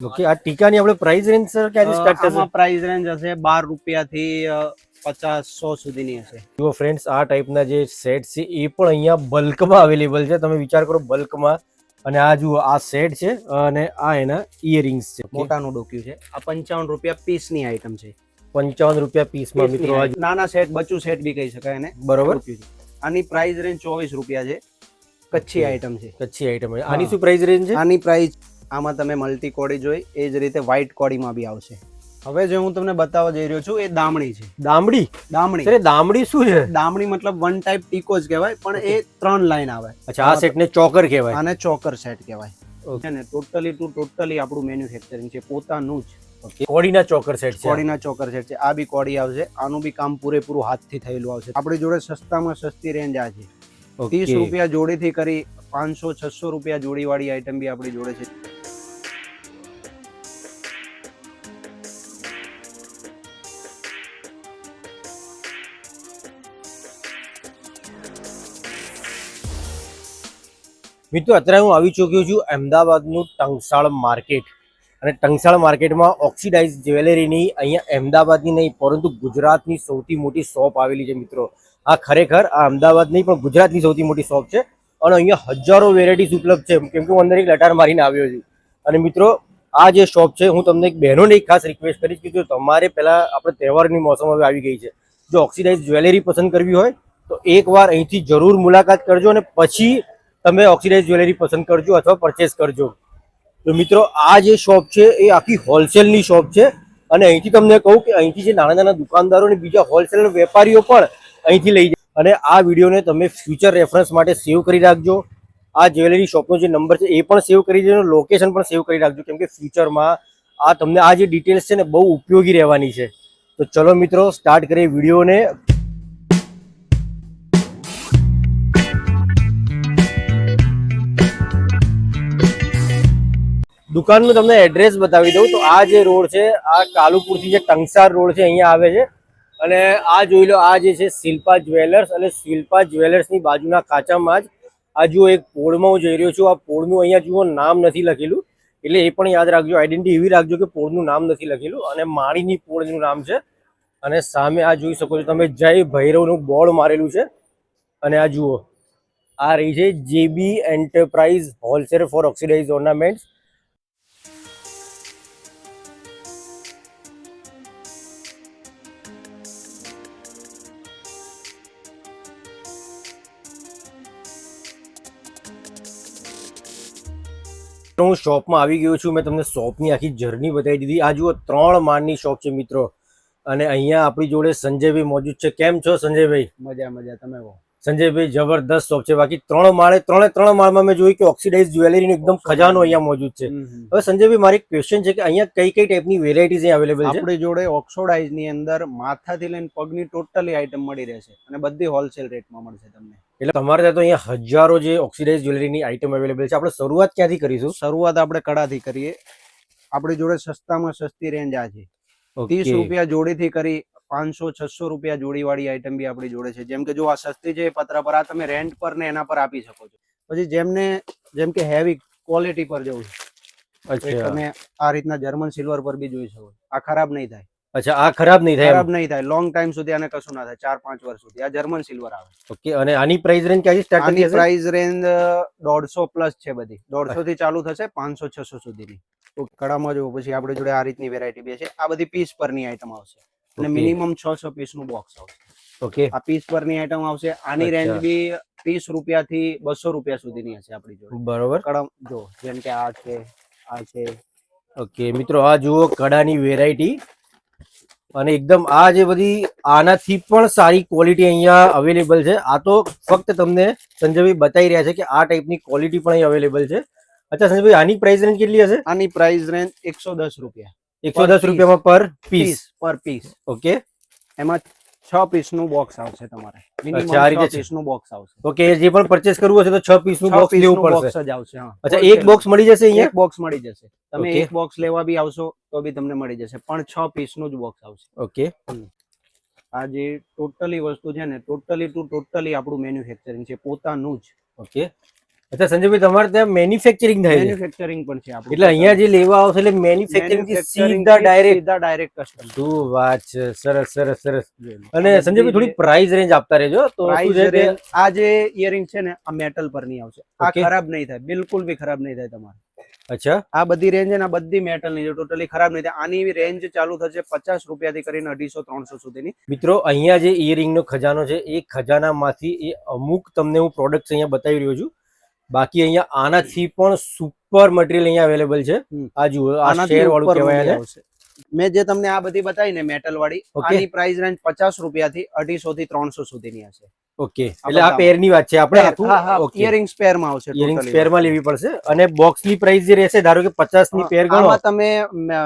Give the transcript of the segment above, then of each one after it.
Okay, આ ટીકાની આપણે price range sir ક્યાંથી સ્ટાર્ટ થશે? આમાં પ્રાઇસ રેન્જ હશે 12 રૂપિયાથી 50-100 સુધીની હશે. જુઓ ફ્રેન્ડ્સ, આ ટાઈપના જે સેટ છે એ પણ અહીંયા બલ્કમાં અવેલેબલ છે. તમે વિચાર કરો બલ્કમાં. અને આ જુઓ, આ સેટ છે અને આ એના ઇયરિંગ્સ છે. મોટાનું ડોક્યુ છે. આ 55 રૂપિયા પીસની આઈટમ છે. 55 રૂપિયા પીસમાં મિત્રો. આ નાના સેટ, બચ્ચું સેટ બી કહી શકાય એને. બરોબર. આની પ્રાઇસ રેન્જ 24 રૂપિયા છે. કચ્છી આઈટમ છે. કચ્છી આઈટમ. આની શું પ્રાઇસ રેન્જ છે? આની પ્રાઇસ, આમાં તમે મલ્ટી કોડી જોઈ એ જ રીતે વ્હાઈટ કોડીમાં બી આવશે. હવે જે હું તમને બતાવવા જઈ રહ્યો છું એ દામડી છે. દામડી? દામડી. અરે દામડી શું છે? દામડી મતલબ વન ટાઈપ ટીકો જ કહેવાય, પણ એ 3 લાઈન આવે. અચ્છા, આ સેટને ચોકર કહેવાય. આને ચોકર સેટ કહેવાય. છે ને ટોટલી ટુ ટોટલી આપણું મેન્યુફેક્ચરિંગ છે પોતાનું જ. ઓકે, કોડીના ચોકર સેટ છે. કોડીના ચોકર સેટ છે. આ બી કોડી આવશે. આનું બી કામ પૂરેપૂરું હાથથી થયેલું આવશે. આપણી જોડે સસ્તામાં સસ્તી રેન્જ આ છે. 30 રૂપિયા જોડીથી કરી 500-600 રૂપિયા જોડીવાળી આઈટમ બી આપણી જોડે છે. મિત્રો, અત્યારે હું આવી ચૂક્યો છું અમદાવાદનું ટંકસાળ માર્કેટ. અને ટંકસાળ માર્કેટમાં ઓક્સિડાઇઝ જ્વેલરીની અહીંયા અમદાવાદની નહીં પરંતુ ગુજરાતની સૌથી મોટી શોપ આવેલી છે મિત્રો. આ ખરેખર આ અમદાવાદ નહીં પણ ગુજરાતની સૌથી મોટી શોપ છે. અને અહીંયા હજારો વેરાયટીઝ ઉપલબ્ધ છે. કેમ કે હું અંદર એક લટાર મારીને આવ્યો છું. અને મિત્રો, આ જે શોપ છે, હું તમને એક બહેનોને એક ખાસ રિક્વેસ્ટ કરીશ કે જો તમારે પહેલાં આપણે તહેવારની મોસમ હવે આવી ગઈ છે, જો ઓક્સિડાઇઝ જ્વેલરી પસંદ કરવી હોય તો એકવાર અહીંથી જરૂર મુલાકાત કરજો અને પછી તમે ઓક્સિડાઇઝ જ્વેલરી પસંદ કરજો અથવા પરચેસ કરજો. તો મિત્રો, આ જે શોપ છે એ આખી હોલસેલની શોપ છે. અને અહીંથી તમને કહું કે અહીંથી જે નાના નાના દુકાનદારો અને બીજા હોલસેલ વેપારીઓ પણ અહીંથી લઈ જાય. અને આ વિડીયોને તમે ફ્યુચર રેફરન્સ માટે સેવ કરી રાખજો. આ જ્વેલરી શોપનો જે નંબર છે એ પણ સેવ કરી દેજો, લોકેશન પણ સેવ કરી રાખજો, કેમ કે ફ્યુચરમાં આ તમને આ જે ડિટેલ્સ છે ને બહુ ઉપયોગી રહેવાની છે. તો ચલો મિત્રો, સ્ટાર્ટ કરીએ વિડીયોને. દુકાનનું તમને એડ્રેસ બતાવી દઉં તો આ જે રોડ છે, આ કાલુપુરથી જે ટંકસાળ રોડ છે અહીંયા આવે છે. અને આ જોઈ લો, આ જે છે શિલ્પા જ્વેલર્સ. અને શિલ્પા જ્વેલર્સની બાજુના કાચામાં જ આ જુઓ એક પોળમાં હું જઈ રહ્યો છું. આ પોળનું અહીંયા જુઓ નામ નથી લખેલું, એટલે એ પણ યાદ રાખજો. આઈડેન્ટિટી એવી રાખજો કે પોળનું નામ નથી લખેલું અને માળીની પોળનું નામ છે. અને સામે આ જોઈ શકો છો તમે, જય ભૈરવનું બોર્ડ મારેલું છે. અને આ જુઓ, આ રહી છે JB enterprise wholesale for oxidise ornaments. હું શોપમાં આવી ગયો છું. મેં તમને શોપની આખી જર્ની બતાવી દીધી. આ જુઓ 3 માળની શોપ છે મિત્રો. અને અહીંયા આપણી જોડે સંજયભાઈ મોજૂદ છે. કેમ છો સંજયભાઈ? મજા મજા. તમે કહો. સંજયભાઈ, જબરદસ્ત શોપ છે. બાકી 3 માળે 3 માળમાં મેં જોયું કે ઓક્સિડાઇઝ જ્વેલરીનો એકદમ ખજાનો અહીંયા મોજૂદ છે. હવે સંજયભાઈ, મારી ક્વેશ્ચન છે કે અહીંયા કઈ કઈ ટાઈપની વેરાયટીઝ અહીંયા અવેલેબલ છે? આપણી જોડે ઓક્સિડાઇઝની અંદર માથાથી લઈને પગની ટોટલી આઈટમ મળી રહેશે અને બધી હોલસેલ રેટમાં મળશે તમને. એટલે તમારે ત્યાં તો અહીંયા હજારો જે ઓક્સિડાઇઝ જ્વેલરીની આઈટમ અવેલેબલ છે. આપણે શરૂઆત ક્યાંથી કરીશું? શરૂઆત આપણે કડાથી કરીએ. આપણી જોડે સસ્તામાં સસ્તી રેન્જ આ છે. 30 રૂપિયા જોડીથી કરી 500-600 રૂપિયા જોડીવાળી આઈટમ બી આપણી જોડે છે. જેમ કે જો આ સસ્તી છે પતરા પર, આ તમે રેન્ટ પર ને એના પર આપી શકો છો. પછી જેમ કે હેવી ક્વોલિટી પર જવું છે, તમે આ રીતના જર્મન સિલ્વર પર બી જોઈ શકો. આ ખરાબ નહીં થાય. અચ્છા, આ ખરાબ નહીં થાય? ખરાબ નહીં થાય. લોંગ ટાઈમ સુધી આને કશું ના થાય. 4-5 વર્ષ સુધી આ જર્મન સિલ્વર આવે. ઓકે. અને આની પ્રાઇસ રેન્જ ક્યાંથી સ્ટાર્ટ થતી હશે? આની પ્રાઇસ રેન્જ 150 પ્લસ છે. બધી 150 થી ચાલુ થશે 500-600 સુધીની. તો કડામાં જો પછી આપણે જોડે આ રીતની વેરાયટી બી છે. આ બધી પીસ પરની આઈટમ આવશે અને મિનિમમ 600 પીસ નું બોક્સ આવશે. ઓકે. આ પીસ પરની આઈટમ આવશે. આની રેન્જ બી 30 રૂપિયા થી 200 રૂપિયા સુધીની હશે આપણી જોડે. બરોબર. કડમ જો જેમ કે આ છે, આ છે. ઓકે મિત્રો, આ જુઓ કડાની વેરાયટી. અને એકદમ આ જે બધી આનાથી પણ સારી ક્વોલિટી અહીંયા અવેલેબલ છે. આ તો ફક્ત તમને સંજયભાઈ બતાવી રહ્યા છે કે આ ટાઈપની ક્વોલિટી પણ અહીં અવેલેબલ છે. અચ્છા સંજયભાઈ, આની પ્રાઇસ રેન્જ કેટલી હશે? આની પ્રાઇસ રેન્જ 110 રૂપિયા. 110 રૂપિયામાં પર પીસ. ઓકે. એમાં 6 પીસ નું બોક્સ આવશે તમારે. મિનિમમ 6 પીસ નું બોક્સ આવશે. ઓકે. જે પણ પરચેસ કરવું હશે તો 6 પીસ નું બોક્સ લેવું પડશે. બોક્સ જ આવશે. હા. અચ્છા, એક બોક્સ મળી જશે અહીંયા? એક બોક્સ મળી જશે. તમે એક બોક્સ લેવા બી આવશો તો બી તમને મળી જશે, પણ 6 પીસ નું જ બોક્સ આવશે. ઓકે. આ જે ટોટલી વસ્તુ છે ને ટોટલી ટુ ટોટલી આપણું મેન્યુફેક્ચરિંગ છે પોતાનું જ. ઓકે. અચ્છા સંજયભાઈ તમારે ત્યાં મેન્યુફેક્ચરિંગ થાય છે મેન્યુફેક્ચરિંગ પણ છે આપણું. એટલે અહીંયા જે લેવા આવશે એટલે મેન્યુફેક્ચરિંગ થી Manufacturing સીધા થી ડાયરેક્ટ. સીધા ડાયરેક્ટ કસ્ટમર. શું વાત છે, સરસ સરસ સરસ. અને સંજયભાઈ થોડી પ્રાઇસ રેન્જ આપતા રહેજો તો શું છે કે આ જે ઇયરિંગ છે ને આ મેટલ પર ની આવશે. આ Okay. ખરાબ નહીં થાય, બિલકુલ બી ખરાબ નહીં થાય તમારે. અચ્છા આ બધી રેન્જ છે ને આ બધી મેટલ ની છે, ટોટલી ખરાબ નહીં થાય. આની રેન્જ ચાલુ થશે 50 રૂપિયાથી કરીને 250-300 સુધીની. મિત્રો અહીંયા જે ઇયરિંગ નો ખજાનો છે એ ખજાનામાંથી એ અમુક તમને હું પ્રોડક્ટ્સ અહીંયા બતાવી રહ્યો છું. બાકી અહીંયા આનાથી પણ સુપર મટીરિયલ અહીંયા અવેલેબલ છે. આ જુઓ આ આનાથી શેર વાળું ઉપરનું કહેવાય બી આને. આવશે. મેં જે તમને આ બધી બતાવી ને મેટલ વાળી, Okay. આની પ્રાઇસ રેન્જ 50 રૂપિયાથી 250 થી 300 સુધીની હશે. ઓકે એટલે આ પેર ની વાત છે આપણે આખું. Okay. ઇયરિંગ સ્પેર માં આવશે. Earring totally. પેર માં લેવી પડશે અને બોક્સ ની પ્રાઇસ જે રહેશે ધારો કે 50 ની પેર ગણો આમાં તમે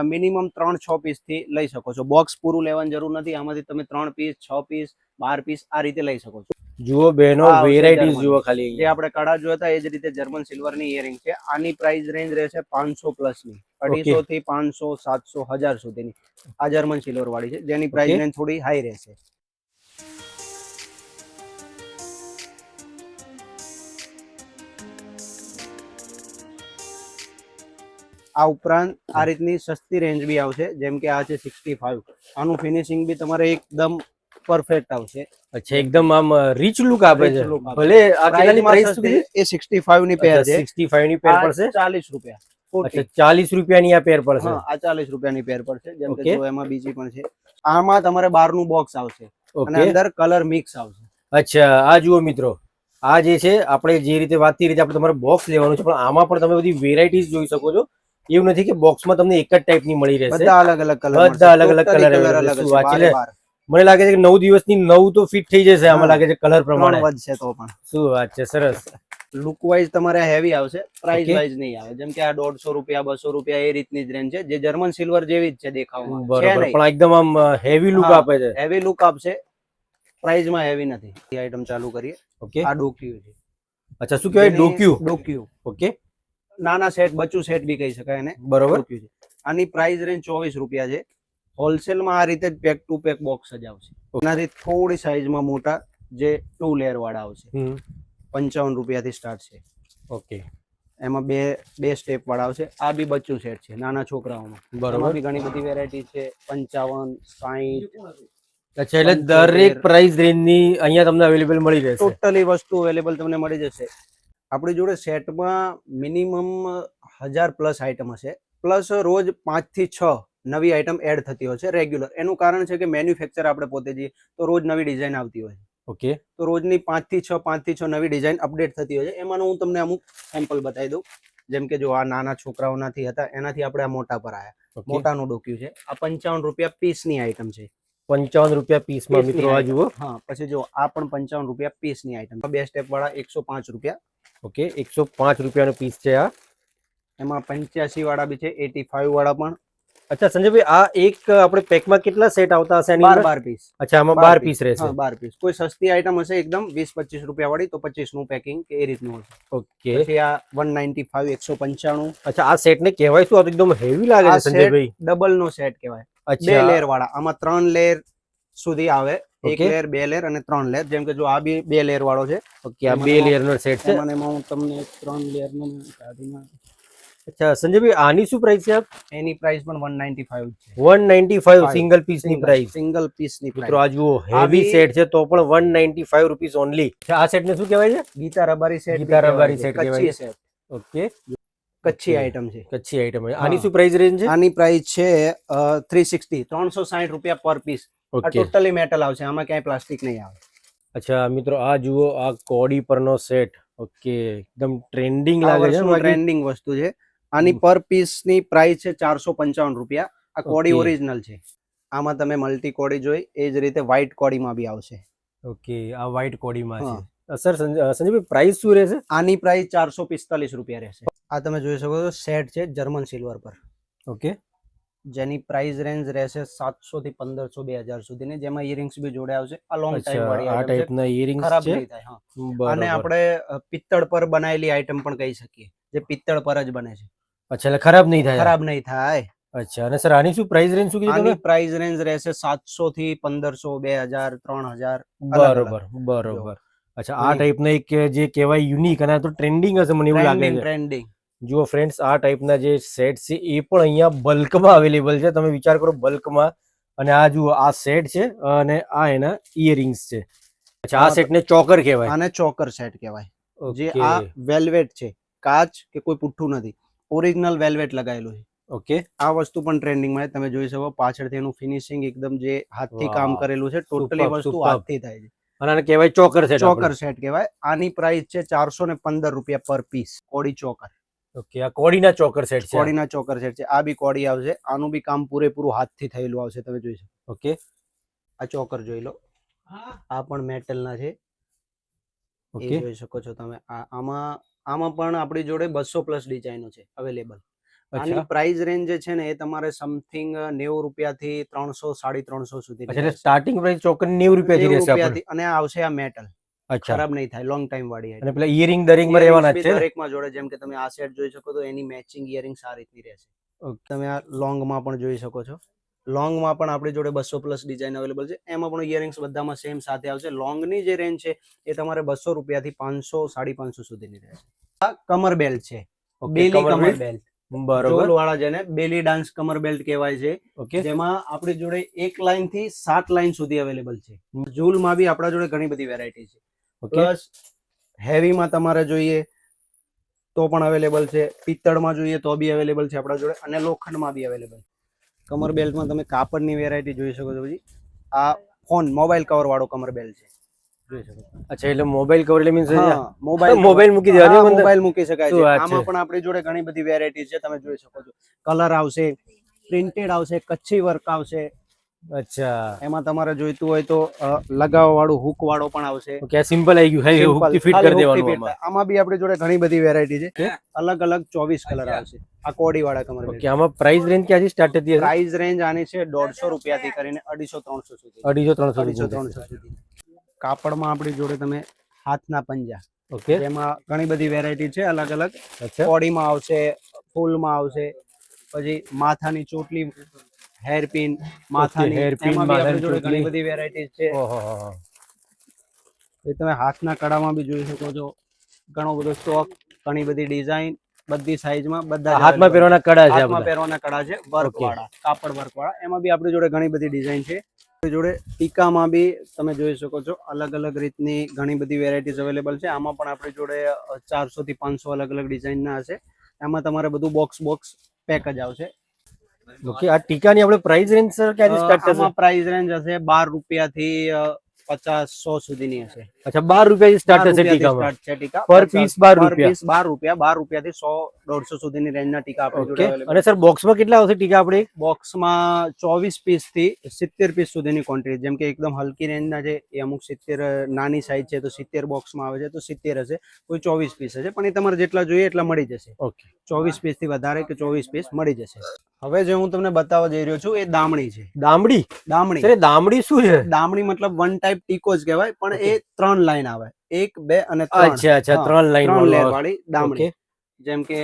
મિનિમમ 3-6 પીસ થી લઈ શકો છો. બોક્સ પૂરું લેવાની જરૂર નથી. આમાંથી તમે 3 પીસ, 6 પીસ, 12 પીસ આ રીતે લઈ શકો છો. જુઓ બહેનો આ આવશે વેરાયટીઝ German. જુઓ ખાલી જે આપણે કડા જોયા હતા એ જ રીતે જર્મન સિલ્વર ની ઇયરિંગ છે. આની પ્રાઇસ રેન્જ રહેશે 500 પ્લસ ની, 250 થી 500, 700, 1000 સુધીની. આ જર્મન સિલ્વર વાળી છે જેની પ્રાઇસ Okay. રેન્જ થોડી હાઈ રહેશે. આ ઉપરાંત આ રીતની સસ્તી રેન્જ બી આવશે, જેમ કે આ છે 65. આનું ફિનિશિંગ બી તમારે એકદમ પરફેક્ટ આવશે. અચ્છા એકદમ આમ રીચ લુક આપે છે. Rich look આપે. ભલે આ કેટલાની પ્રાઇસ પ્રાઇસ સુધી એ 65 ની પેર છે. 65 ની પેર આ પડશે. 40 રૂપિયા. 40. અચ્છા 40 રૂપિયાની આ પેર પડશે. હા, આ 40 રૂપિયાની પેર પડશે. જેમ કે Okay. જો એમાં બીજી પણ છે. આમાં તમારે બારનું બોક્સ આવશે અને ઓકે અંદર કલર મિક્સ આવશે. અચ્છા આ જુઓ મિત્રો આ જે છે આપણે જે રીતે વાત કરી રીતે આપણે તમારે બોક્સ લેવાનું છે પણ આમાં પણ તમે બધી વેરાયટીઝ જોઈ શકો છો. એવું નથી કે બોક્સમાં તમને એક જ ટાઈપની મળી રહેશે. બધા અલગ અલગ કલર, બધા અલગ અલગ colour અલગ શું છે. વાત છે બારે લે. બાર. મને લાગે છે કે 9 દિવસની 9 તો ફિટ થઈ જશે આમાં હા. લાગે છે કલર પ્રમાણે. ત્રણ વધશે તો પણ. શું વાત છે, સરસ. લુક વાઇઝ તમારે હેવી આવશે, પ્રાઇસ Okay. વાઇઝ નહીં આવે. જેમ કે આ 150 રૂપિયા, 200 રૂપિયા એ રીતની જ રેન્જ છે, જે જર્મન સિલ્વર જેવી જ છે દેખાવમાં. બરોબર પણ એકદમ આમ હેવી લુક હા. આપે છે. હેવી લુક આપશે, પ્રાઇસ માં હેવી નથી. એ આઈટમ ચાલુ કરીએ. ઓકે આ ડોક્યુ છે. અચ્છા શું કહેવાય ડોક્યુ. ડોક્યુ ઓકે નાના સેટ, બચ્ચું સેટ બી કહી શકાય એને. બરોબર. ડોક્યુ છે. આની પ્રાઇસ રેન્જ 24 રૂપિયા છે. હોલસેલ માં આ રીતે જ પેક ટુ પેક બોક્સ જ આવશે. એનાથી થોડી સાઈઝમાં મોટા જે 2 લેયર વાળા આવશે. 55 રૂપિયાથી સ્ટાર્ટ છે. ઓકે એમાં બે સ્ટેપ વાળા આવશે. આ બી બચ્ચું સેટ છે નાના છોકરાઓમાં. બરોબર. એમાં બી ઘણી બધી વેરાયટી છે. 55, 60 અચ્છા એટલે દરેક પ્રાઇસ રેન્જની અહીંયા તમને અવેલેબલ મળી રહેશે. ટોટલી વસ્તુ અવેલેબલ તમને મળી જશે. આપણી જોડે સેટમાં મિનિમમ 1000 પ્લસ આઈટમ હશે. પ્લસ રોજ 5 થી 6 નવી આઈટમ એડ થતી હોય છે રેગ્યુલર. એનું કારણ છે કે મેન્યુફેક્ચર આપણે પોતે જઈએ તો રોજ નવી ડિઝાઇન આવતી હોય છે. ઓકે તો રોજની 5 થી 6 નવી ડિઝાઇન અપડેટ થતી હોય છે. એમાંનું હું તમને અમુક સેમ્પલ બતાવી દઉં. જેમ કે જો આ નાના છોકરાઓનાથી હતા એનાથી આપણે આ મોટા પર આવ્યા. ઓકે મોટાનું ડોક્યુ છે. આ 55 રૂપિયા પીસની આઈટમ છે. 55 રૂપિયા પીસમાં પીસની મિત્રો આ item. જુઓ. હા, પછી જો આ પણ 55 રૂપિયા પીસની આઈટમ. બે સ્ટેપ વાળા 105 રૂપિયા. ઓકે 105 રૂપિયાનો પીસ છે આ. એમાં 85 વાળા બી છે, 85 વાળા પણ. અચ્છા સંજયભાઈ આ એક આપણે પેકમાં કેટલા સેટ આવતા હશે આની અંદર? 12 પીસ. અચ્છા આમાં 12 પીસ રહેશે. હા, 12 પીસ. કોઈ સસ્તી આઈટમ હશે એકદમ 20-25 રૂપિયા વાળી તો 25 નું પેકિંગ કે એ રીતનું હશે. ઓકે પછી આ 195, 195. અચ્છા આ સેટ ને કહેવાય શું? આ તો એકદમ હેવી લાગે આ છે સંજયભાઈ. ડબલ નો સેટ કહેવાય. 2 અચ્છા લેયર વાળા. આમાં 3 લેયર સુધી આવે. 1 Okay. લેયર, 2 લેયર અને 3 લેયર. જેમ કે જો આ બી 2 લેયર વાળો છે. ઓકે આ 2 લેયર નો સેટ છે. એમાં હું તમને 3 લેયર નો કાઢીને. અચ્છા સંજયભાઈ આની શું પ્રાઇસ છે? એની પ્રાઇસ પણ 195 છે. 195 સિંગલ પીસ ની પ્રાઇસ. સિંગલ પીસ ની મિત્રો પ્રાઇસ. આ જુઓ હેવી સેટ છે તો પણ 195 રૂપીસ ઓનલી. આ સેટ ને શું કહેવાય છે? ગીતા રબારી સેટ. ગીતા રબારી set કહેવાય કચ્છી છે. સેટ. ઓકે કચ્છી આઈટમ છે. કચ્છી આઈટમ આની શું પ્રાઇસ રેન્જ છે? આની પ્રાઇસ છે 360, 360 રૂપિયા પર પીસ. આ ઓકે ટોટલી મેટલ આવશે. આમાં ક્યાંય પ્લાસ્ટિક નહીં આવે. અચ્છા મિત્રો આ જુઓ આ કોડી પરનો સેટ. ઓકે એકદમ ટ્રેન્ડિંગ લાગે છે બાકી. ટ્રેન્ડિંગ વસ્તુ છે. આની પર પીસ ની પ્રાઇસ છે 455 રૂપિયા. આ કોડી Okay. ઓરિજિનલ છે. આમાં તમે મલ્ટી કોડી જોઈ એ જ રીતે વ્હાઈટ કોડીમાં બી આવશે. ઓકે આ વ્હાઈટ કોડીમાં હા. છે. સર સંજયભાઈ પ્રાઇસ શું રહેશે? આની પ્રાઇસ 445 રૂપિયા રહેશે. આ તમે જોઈ શકો છો સેટ છે જર્મન સિલ્વર પર, ઓકે જેની પ્રાઇસ રેન્જ રહેશે 700 થી 1500, 2000 સુધીની. જેમાં ઇયરિંગ્સ બી જોડે આવશે. આ લોંગ ટાઈમ અચ્છા વાળી આ item છે. ટાઈપના ઇયરિંગ્સ ખરાબ છે. નહીં થાય. હા. બરોબર. અને આપણે પિત્તળ પર બનાવેલી આઈટમ પણ કહી શકીએ, જે પિત્તળ પર જ બને છે. અચ્છા એટલે ખરાબ નહીં થાય. ખરાબ નહીં થાય. અચ્છા અને સર આની શું પ્રાઇસ રેન્જ શું કીધું આની તમે? પ્રાઇસ રેન્જ રહેશે 700 થી 1500, 2000, 3000. અલગ અલગ. બરોબર બરોબર. અચ્છા આ ટાઈપના એક જે કહેવાય યુનિક અને આ તો ટ્રેન્ડિંગ હશે મને એવું લાગે છે. ટ્રેન્ડિંગ. જુઓ ફ્રેન્ડ્સ આ ટાઈપના જે સેટ છે એ પણ અહીંયા બલ્કમાં અવેલેબલ છે. તમે વિચાર કરો બલ્કમાં. અને આ જુઓ આ સેટ છે અને આ એના ઇયરિંગ્સ છે. અચ્છા આ સેટને ચોકર કહેવાય. આને ચોકર સેટ કહેવાય. જે ઓકે આ વેલ્વેટ છે, કાચ કે કોઈ પુઠ્ઠું નથી, ઓરિજિનલ વેલ્વેટ લગાવેલું છે. ઓકે આ વસ્તુ પણ ટ્રેન્ડિંગમાં તમે જોઈ શકો. પાછળથી એનું ફિનિશિંગ એકદમ જે હાથથી કામ વાહ. કરેલું છે. ટોટલી Superb, વસ્તુ superb. હાથથી થાય છે. અને આને કહેવાય ચોકર સેટ. ચોકર સેટ કહેવાય. આની પ્રાઇસ છે 415 રૂપિયા પર પીસ. કોડી ચોકર. ઓકે આ કોડીના ચોકર સેટ છે. કોડીના ચોકર સેટ છે. આ બી કોડી આવશે. આનું બી કામ પૂરેપૂરું હાથથી થયેલું આવશે. તમે જોઈ શકો. ઓકે આ ચોકર જોઈ લો. આ પણ મેટલના છે. એ ઓકે જોઈ શકો છો તમે. આમાં પણ આપણી જોડે 200+ ડિઝાઇનો છે અવેલેબલ. આની અચ્છા પ્રાઇસ રેન્જ જે છે ને એ તમારે સમથિંગ 90 રૂપિયાથી 300 350 સુધી. અચ્છા એટલે સ્ટાર્ટિંગ પ્રાઇસ ચોકર 90 રૂપિયાથી રહેશે આપણે. અને આ આવશે આ મેટલ. અચ્છા ખરાબ નહીં થાય, લોંગ ટાઈમ વાળી. અને પેલા ઇયરિંગ દરિંગમાં રહેવાના જ છે. દરેકમાં જોડે જેમ કે તમે આ સેટ જોઈ શકો તો એની મેચિંગ ઇયરિંગ્સ આ રીતની રહેશે. તમે આ લોંગમાં પણ જોઈ શકો છો. લોંગમાં પણ આપણી જોડે 200+ ડિઝાઇન અવેલેબલ છે. એમાં પણ ઇયરિંગ્સ બધામાં સેમ સાથે આવશે. લોંગની જે રેન્જ છે એ તમારે 200 રૂપિયાથી 500 550 સુધીની રહેશે. આ કમર બેલ્ટ છે. બેલી કમર બેલ્ટ. બરોબર ઝોલ વાળા જેને બેલી ડાન્સ કમર બેલ્ટ કહેવાય છે. ઓકે જેમાં આપણી જોડે 1 લાઈન થી 7 લાઈન સુધી અવેલેબલ છે. ઝૂલમાં બી આપણા જોડે ઘણી બધી વેરાયટી છે. ઓકે પ્લસ હેવીમાં તમારે જોઈએ તો પણ અવેલેબલ છે. પિત્તળમાં જોઈએ તો બી અવેલેબલ છે આપણા જોડે. અને લોખંડમાં બી અવેલેબલ. કમર બેલ્ટમાં તમે કાપડની વેરાયટી જોઈ શકો છો. પછી આ ફોન મોબાઈલ કવર વાળો કમર બેલ્ટ છે. જોઈ શકો. અચ્છા એટલે મોબાઈલ કવર એટલે મીન્સ મોબાઈલ મૂકી દેવાની અંદર. મોબાઈલ મૂકી શકાય શું છે. વાત છે? આમાં પણ આપણી જોડે ઘણી બધી વેરાયટી છે. તમે જોઈ શકો છો. કલર આવશે, પ્રિન્ટેડ આવશે, કચ્છી વર્ક આવશે. અચ્છા એમાં તમારે જોઈતું હોય તો લગાવવા વાળું હુક વાળો પણ આવશે. ઓકે આ સિમ્પલ આવી ગયું. હે હુક થી ફિટ કરી દેવાનું આમાં. આમાં બી આપણી જોડે ઘણી બધી વેરાયટી છે. અલગ અલગ 24 કલર આવશે. આ કોડી વાળા કમર બેલ્ટ. ઓકે આમાં પ્રાઇસ રેન્જ ક્યાંથી સ્ટાર્ટ થતી હશે? પ્રાઇસ રેન્જ આની છે 150 રૂપિયાથી કરીને 250 300 સુધી. 250 300 300 સુધી. કાપડમાં આપણી જોડે તમે હાથના પંજા. ઓકે જેમાં ઘણી બધી વેરાયટી છે અલગ અલગ. અચ્છા કોડીમાં આવશે, ફૂલમાં આવશે, પછી માથાની ચોટલી, હેરપિન, માથાની hairpin, એમાં બી આપણી જોડે ચોટલી. ઘણી બધી વેરાયટી છે. ઓહો એ તમે હાથના કડામાં બી જોઈ શકો છો. ઘણો બધો સ્ટોક, ઘણી બધી ડિઝાઇન, બધી સાઈઝમાં બધા હાથમાં પહેરવાના કડા છે હાથમાં આપણે. પહેરવાના કડા છે વર્ક Okay. વાળા, કાપડ વર્ક વાળા. એમાં બી આપણી જોડે ઘણી બધી ડિઝાઇન છે. આપણી જોડે ટીકામાં બી તમે જોઈ શકો છો અલગ અલગ રીતની ઘણી બધી વેરાયટીઝ અવેલેબલ છે. આમાં પણ આપણી જોડે 400 થી 500 અલગ અલગ ડિઝાઇનના હશે. એમાં તમારે બધું બોક્સ પેક જ આવશે. ઓકે આ ટીકાની આપણે પ્રાઇસ રેન્જ સર ક્યાંથી સ્ટાર્ટ થશે? આમાં પ્રાઇસ રેન્જ હશે 12 રૂપિયાથી 50 100 સુધીની હશે. અચ્છા 12 રૂપિયાથી સ્ટાર્ટ થશે ટીકામાં. ટીકા પર પીસ 12 રૂપિયા. 12 રૂપિયાથી 100 150 સુધીની રેન્જના ટીકા આપણી જોડે ઓકે available અને સર બોક્સમાં કેટલા આવશે ટીકા આપણે? બોક્સમાં 24 પીસ થી 70 પીસ સુધીની ક્વોન્ટિટી. જેમ કે એકદમ હલકી રેન્જના છે એ અમુક 70 નાની સાઈઝ છે તો 70 બોક્સમાં આવે છે તો 70 હશે. કોઈ 24 પીસ હશે. પણ એ તમારે જેટલા જોઈએ એટલા મળી જશે. ઓકે 24 પીસ થી વધારે કે 24 પીસ મળી જશે. હવે જે હું તમને બતાવવા જઈ રહ્યો છું એ દામણી છે. દામડી? દામણી. સર એ દામડી શું છે? દામણી મતલબ વન ટાઈપ ટીકો જ કહેવાય. પણ એ 3 લાઈન આવે. 1 2 અને 3. અચ્છા અચ્છા 3 લાઈન 3 લેયર વાળો. વાળી દામણી. ઓકે જેમ કે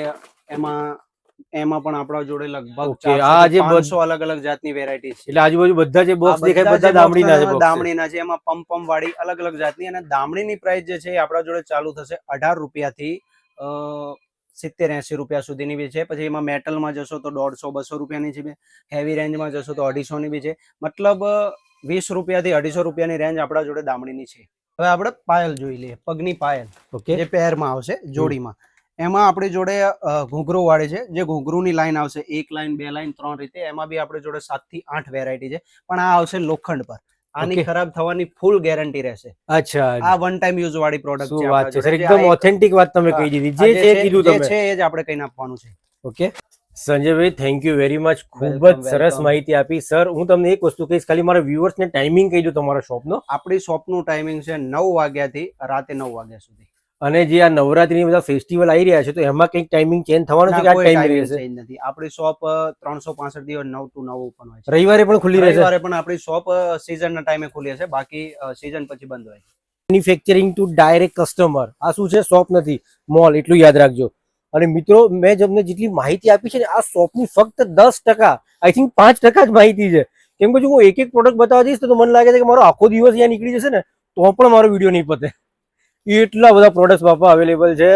એમાં પણ આપણા જોડે લગભગ ઓકે, આ જે 500 અલગ અલગ જાતની વેરાયટી છે. એટલે આજુબાજુ બધા જે બોક્સ દેખાય બધા જે દામડીના છે box છે. દામણીના છે. એમાં પમ વાળી અલગ અલગ જાતની. અને દામણીની પ્રાઇસ જે છે એ આપણા જોડે ચાલુ થશે 18 રૂપિયાથી 70-80 રૂપિયા સુધીની બી છે. પછી એમાં મેટલમાં જશો તો 150-200 રૂપિયાની છે. હેવી રેન્જમાં જશો તો 250 ની બી છે. મતલબ 20 રૂપિયાથી 250 રૂપિયાની રેન્જ આપણા જોડે દામણીની છે. હવે આપણે પાયલ જોઈ લઈએ. પગની પાયલ ઓકે જે પેરમાં આવશે જોડીમાં. એમાં આપણી જોડે ઘૂંઘરું વાળી છે. જે ઘૂંઘરુંની લાઈન આવશે 1 લાઈન 2 લાઈન 3 રીતે. એમાં બી આપણી જોડે 7 થી 8 વેરાયટી છે. પણ આ આવશે લોખંડ પર. આની Okay. ખરાબ થવાની ફૂલ ગેરંટી રહેશે. અચ્છા આ વન ટાઈમ યુઝ વાળી પ્રોડક્ટ શું છે વાત આપણા છે સર, જોડે. એકદમ ઓથેન્ટિક વાત તમે કહી દીધી. જે છે કીધું જે તમે. છે એ જ આપણે કહીને આપવાનું છે. Okay Sanjaybhai thank you very much. ખૂબ જ Welcome, સરસ welcome. માહિતી આપી. સર હું તમને એક વસ્તુ કહીશ, ખાલી મારા વ્યુઅર્સ ને ટાઈમિંગ કહી દો તમારા શોપનો. આપણી શોપનું ટાઈમિંગ છે 9 વાગ્યાથી રાતે 9 વાગ્યા સુધી. અને જે આ નવરાત્રીની બધા ફેસ્ટિવલ આવી રહ્યા છે તો એમાં કંઈક ટાઈમિંગ ચેન્જ થવાનું છે કે આ કોઈ ટાઈમ timing રહેશે? change નથી. આપણી શોપ 365 દિવસ 9 to 9 ઓપન હોય છે. રવિવારે પણ ખુલ્લી રહેશે? રવિવારે પણ આપણી શોપ સીઝનના ટાઈમે ખુલી હશે. બાકી સીઝન પછી બંધ હોય. Manufacturing to direct customer. આ શું છે? શોપ નથી, મોલ. એટલું યાદ રાખજો. અને મિત્રો મેં તમને જેટલી માહિતી આપી છે ને આ શોપની ફક્ત 10%, આઈ થિંક 5% જ માહિતી છે. કેમ કે જો હું એક પ્રોડક્ટ બતાવવા જઈશ તો મને લાગે છે કે મારો આખો દિવસ અહીંયા નીકળી જશે ને તો પણ મારો વિડીયો નહીં પતે. એટલા બધા પ્રોડક્ટ્સ બાપા અવેલેબલ છે.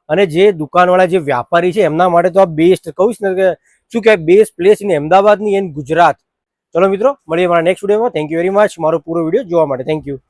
અને જે દુકાનવાળા જે વ્યાપારી છે એમના માટે તો આ બેસ્ટ કહું ને કે શું કે બેસ્ટ પ્લેસ ઇન અમદાવાદની એન્ડ ગુજરાત. ચલો મિત્રો મળીએ મારા નેક્સ્ટ વિડીયોમાં. થેન્ક યુ વેરી મચ મારો પૂરો વિડીયો જોવા માટે. Thank you.